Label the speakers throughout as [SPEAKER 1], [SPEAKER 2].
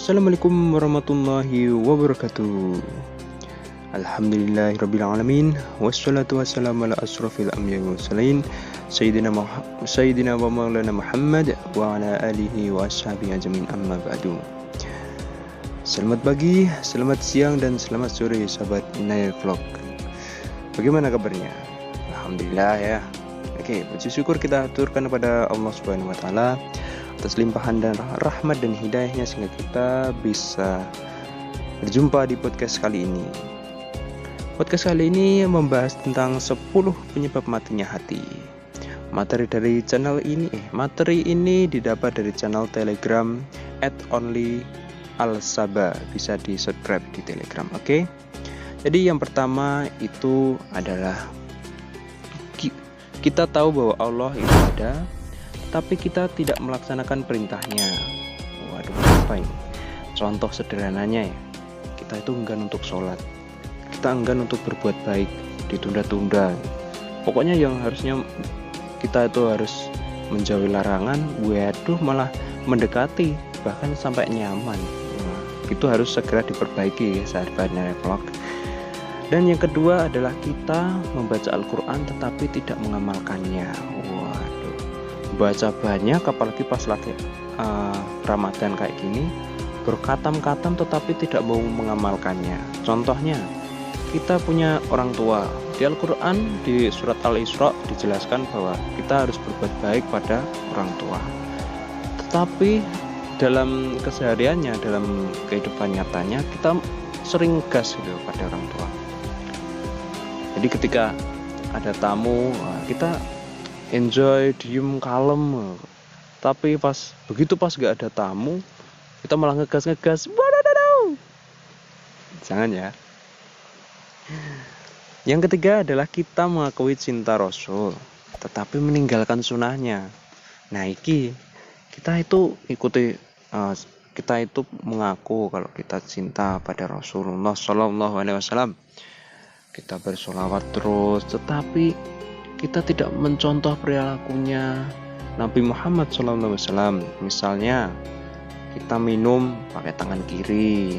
[SPEAKER 1] Assalamualaikum warahmatullahi wabarakatuh. Alhamdulillahirrabbilalamin. Wassalatu wassalamu ala asrafil anbiya'i wal mursalin Sayyidina wa maulana Muhammad wa ala alihi wa ashabihi ajmain, amma ba'du. Selamat pagi, selamat siang, dan selamat sore sahabat Nail Vlog. Bagaimana kabarnya? Alhamdulillah ya. Oke, puji syukur kita aturkan kepada Allah Subhanahu wa taala atas limpahan dan rahmat dan hidayahnya sehingga kita bisa berjumpa di podcast kali ini. Podcast kali ini membahas tentang 10 penyebab matinya hati. Materi ini didapat dari channel Telegram @onlyalsaba. Bisa di-subscribe di Telegram, oke? Jadi yang pertama itu adalah kita tahu bahwa Allah itu ada, tapi kita tidak melaksanakan perintahnya. Waduh, apa ini? Contoh sederhananya ya, kita itu enggan untuk sholat, kita enggan untuk berbuat baik, ditunda-tunda. Pokoknya yang harusnya kita itu harus menjauhi larangan, waduh malah mendekati, bahkan sampai nyaman. Nah, itu harus segera diperbaiki ya sahabat Vlog. Dan yang kedua adalah kita membaca Al-Quran tetapi tidak mengamalkannya. Baca banyak, apalagi pas lagi Ramadan kayak gini, berkatam-katam tetapi tidak mau mengamalkannya. Contohnya, kita punya orang tua. Di Al-Quran, di surat Al-Isra dijelaskan bahwa kita harus berbuat baik pada orang tua. Tetapi dalam kesehariannya, dalam kehidupan nyatanya, kita sering gas gitu pada orang tua. Jadi ketika ada tamu, kita enjoy, diem, kalem. Tapi begitu pas gak ada tamu, kita malah ngegas. Jangan ya. Yang ketiga adalah kita mengakui cinta Rasul tetapi meninggalkan sunnahnya. Nah iki kita itu mengaku kalau kita cinta pada Rasulullah SAW. Kita bersolawat terus, tetapi kita tidak mencontoh perilakunya Nabi Muhammad SAW. Misalnya kita minum pakai tangan kiri,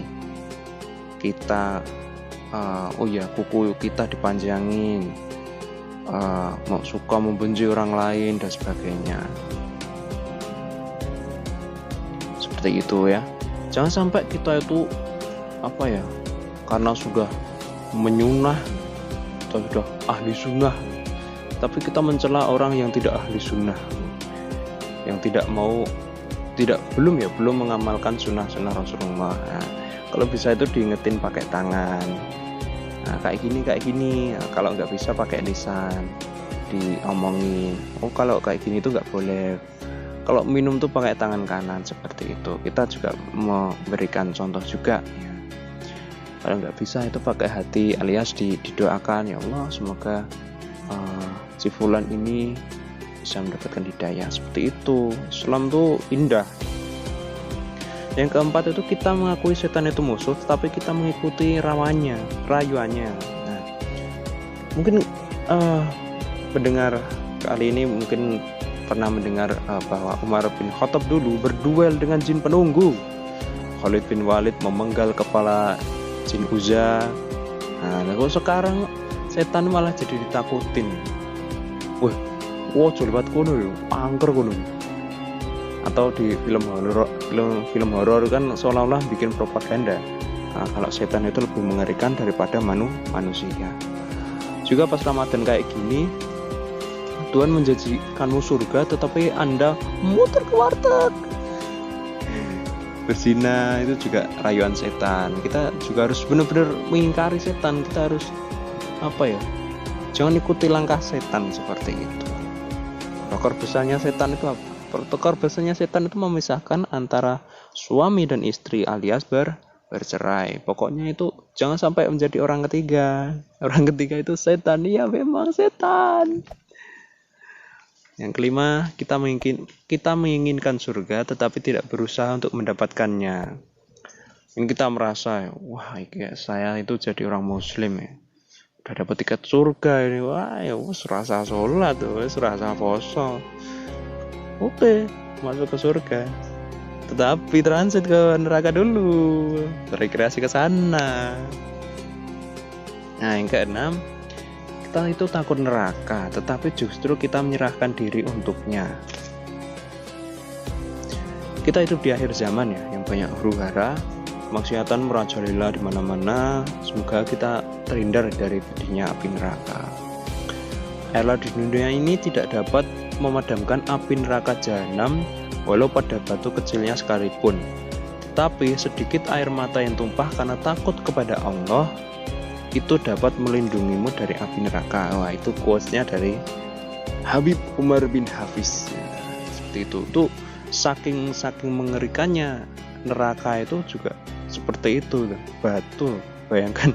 [SPEAKER 1] kita kuku kita dipanjangin, suka membenci orang lain dan sebagainya. Seperti itu ya. Jangan sampai kita itu karena sudah menyunah atau sudah ahli sunnah, tapi kita mencela orang yang tidak ahli sunnah, yang belum mengamalkan sunnah Rasulullah. Nah, kalau bisa itu diingetin pakai tangan. Nah, kayak gini. Nah, kalau nggak bisa pakai lisan, diomongin. Oh, kalau kayak gini tuh nggak boleh. Kalau minum tuh pakai tangan kanan, seperti itu. Kita juga memberikan contoh juga. Kalau nggak bisa itu pakai hati, alias didoakan, ya Allah semoga si fulan ini bisa mendapatkan hidayah. Seperti itu. Islam tuh indah. Yang keempat itu kita mengakui setan itu musuh, tetapi kita mengikuti rayuannya. Nah, mungkin pendengar kali ini mungkin pernah mendengar bahwa Umar bin Khattab dulu berduel dengan jin penunggu. Khalid bin Walid memenggal kepala jin Uzza. Nah, kalau sekarang setan malah jadi ditakutin. Jolbat kono yo, angker kono. Atau di film horor kan seolah-olah bikin propaganda. Nah, kalau setan itu lebih mengerikan daripada manusia. Juga pas Ramadan kayak gini, Tuhan menjanjikanmu surga, tetapi Anda muter ke warteg. Berzina itu juga rayuan setan. Kita juga harus benar-benar mengingkari setan. Kita harus jangan ikuti langkah setan seperti itu. Protokol besarnya setan itu apa? Protokol besarnya setan itu memisahkan antara suami dan istri, alias bercerai. Pokoknya itu jangan sampai menjadi orang ketiga. Orang ketiga itu setan. Iya, memang setan. Yang kelima, kita menginginkan surga tetapi tidak berusaha untuk mendapatkannya. Ini kita merasa, saya itu jadi orang muslim ya. Udah dapat tiket surga ini, serasa sholat, serasa poso. Oke, masuk ke surga. tetapi transit ke neraka dulu, rekreasi ke sana. Nah, yang keenam, kita itu takut neraka, tetapi justru kita menyerahkan diri untuknya. Kita hidup di akhir zaman ya, yang banyak huru-hara, kemaksiatan merajalela di mana-mana. Semoga kita terhindar dari pedihnya api neraka. Air laut di dunia ini tidak dapat memadamkan api neraka jahanam, walau pada batu kecilnya sekalipun. Tetapi sedikit air mata yang tumpah karena takut kepada Allah, itu dapat melindungimu dari api neraka. Wah, itu quotes-nya dari Habib Umar bin Hafiz. Seperti itu. Tuh saking mengerikannya neraka itu juga seperti itu. Batu, bayangkan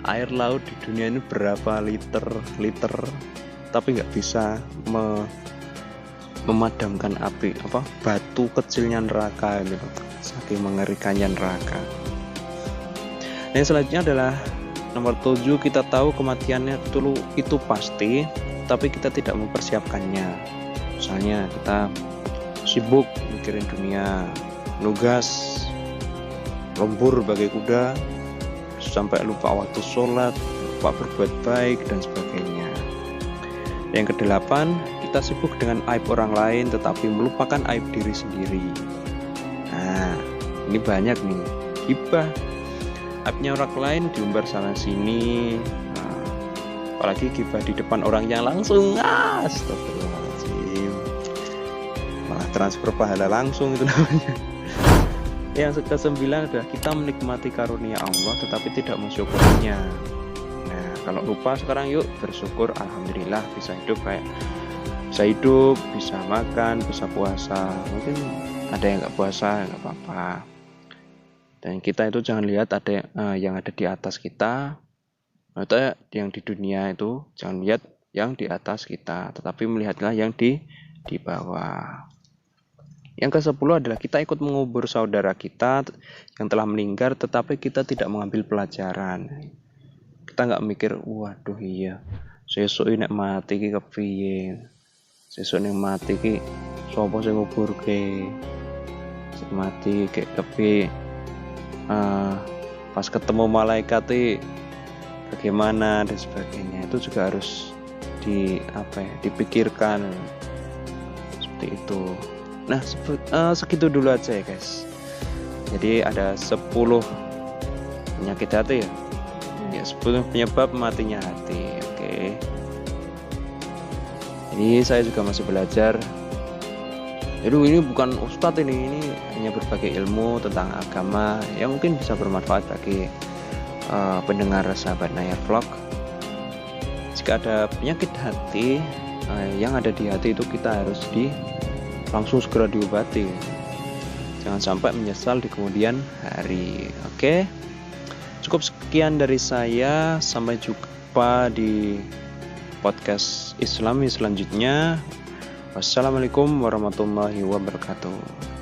[SPEAKER 1] air laut di dunia ini berapa liter, tapi nggak bisa memadamkan api batu kecilnya neraka gitu. Saking mengerikannya neraka. Yang selanjutnya adalah nomor 7, kita tahu kematiannya itu pasti, tapi kita tidak mempersiapkannya. Misalnya kita sibuk mikirin dunia, nugas, lembur bagai kuda, sampai lupa waktu sholat, lupa berbuat baik, dan sebagainya. Yang kedelapan, kita sibuk dengan aib orang lain tetapi melupakan aib diri sendiri. Nah, ini banyak nih, hibah, aibnya orang lain diumbar sana sini. Nah, apalagi gibah di depan orangnya langsung, astagfirullahaladzim, malah transfer pahala langsung itu namanya. Yang ke-9 adalah kita menikmati karunia Allah tetapi tidak mensyukurinya. Nah, kalau lupa sekarang yuk bersyukur, alhamdulillah bisa hidup, bisa makan, bisa puasa. Mungkin ada yang nggak puasa, nggak apa-apa. Dan kita itu jangan lihat ada yang ada di atas kita, atau yang di dunia itu jangan lihat yang di atas kita, tetapi melihatlah yang di bawah. Yang ke-10 adalah kita ikut mengubur saudara kita yang telah meninggal, tetapi kita tidak mengambil pelajaran. Kita nggak mikir, waduh iya, sesuk nek mati ki kepiye? Sesuk nek mati ki sapa sing nguburke? Sing mati kayak kepiye? Pas ketemu malaikat bagaimana dan sebagainya. Itu juga harus dipikirkan seperti itu. Nah, segitu dulu aja ya guys. Jadi ada 10 penyakit hati ya. Ya, 10 penyebab matinya hati. Oke. Ini saya juga masih belajar. Jadi ini bukan ustadz, ini hanya berbagai ilmu tentang agama yang mungkin bisa bermanfaat bagi pendengar sahabat Nayar Vlog. Jika ada penyakit hati yang ada di hati itu, kita harus langsung segera diobati. Jangan sampai menyesal di kemudian hari. Oke. Cukup sekian dari saya. Sampai jumpa di podcast Islami selanjutnya. Wassalamualaikum warahmatullahi wabarakatuh.